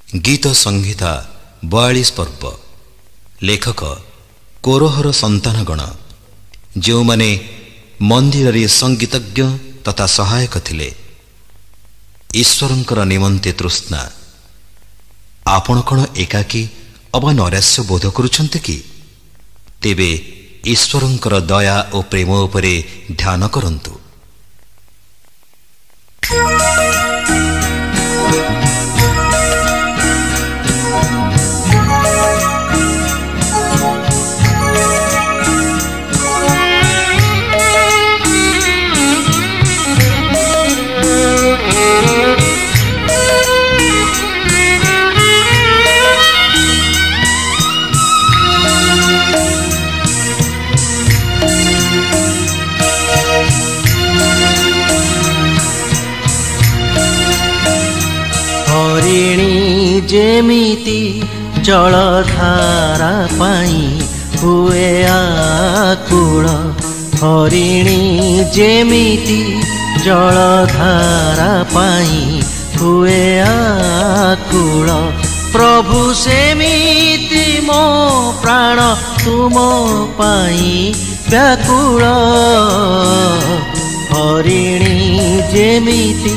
गीत संहिता 42 पर्व। लेखक कोरोहर संतानगण जो माने मंदिर रे संगीतज्ञ तथा सहायक थिले। ईश्वरंकर निमंते तृष्णा। आपण कण एकाकी अबा नैराश्य बोध करुछन्ते कि? तेबे ईश्वरंकर दया और प्रेम उपरे ध्यान करंतु। जेमिति जलधारा पाई हुए आकुल। हरिणी जेमिति जलधारा पाई हुए आकुल। प्रभु सेमिति मो प्राण तुम पाई व्याकुल। हरिणी जेमिति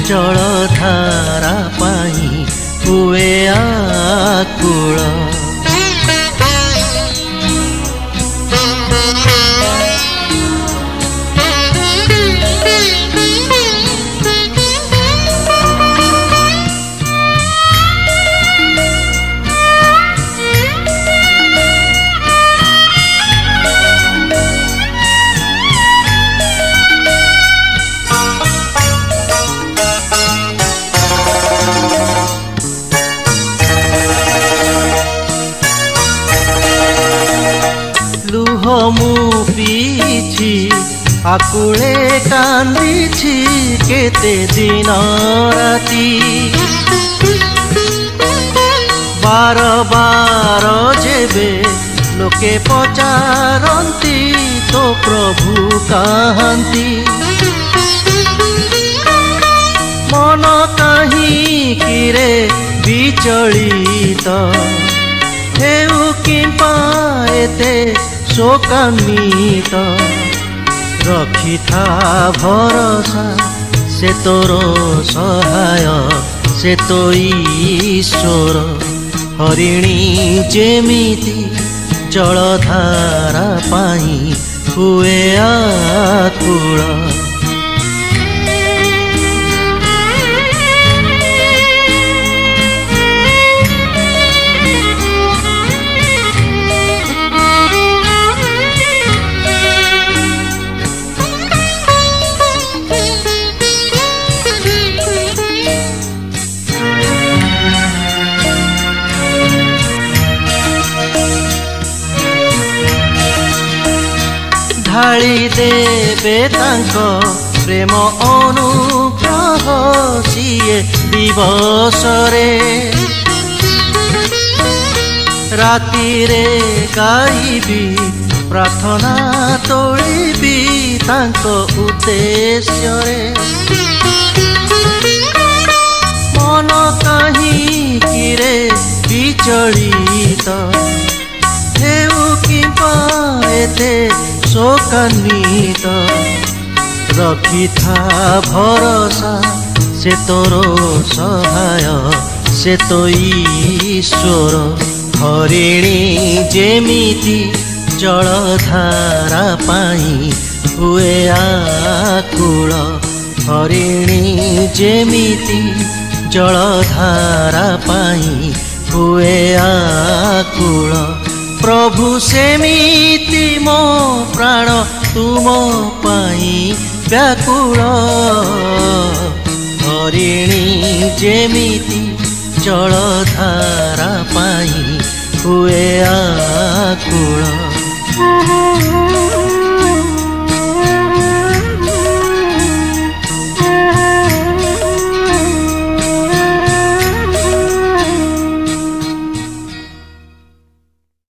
जलधारा पाई हुए आकुल। मु पीछि आकुले कांदिछि केते दिन राती। बार बार जेबे लोके पचारंती तो प्रभु कहंती। मन कहीं किरे विचलित हेउ किंपा एते शोकान्वित। रखी था भरोसा से तोर सहाय से तो ईश्वर। हरिणी जेमिति जलधारा पाई हुए आकुल। ढाली देवे तांको प्रेम अनुग्रह सिए दिवस रे। राति रे गाइबी प्रार्थना तोड़बी तांको उद्देश्य रे। मन कहीं किरे विचलित हेउ किंपा एते शोकान्वित। रखी था भरोसा से तोर सहाय से तो ईश्वर। हरिणी जेमिति जलधारा पाई हुए आकुल। हरिणी जेमिति जलधारा पाई हुए आकुल। प्रभु सेमिति मो प्राण तुम पाई व्याकुल। हरिणी जेमिति जलधारा पाई हुए आकुल।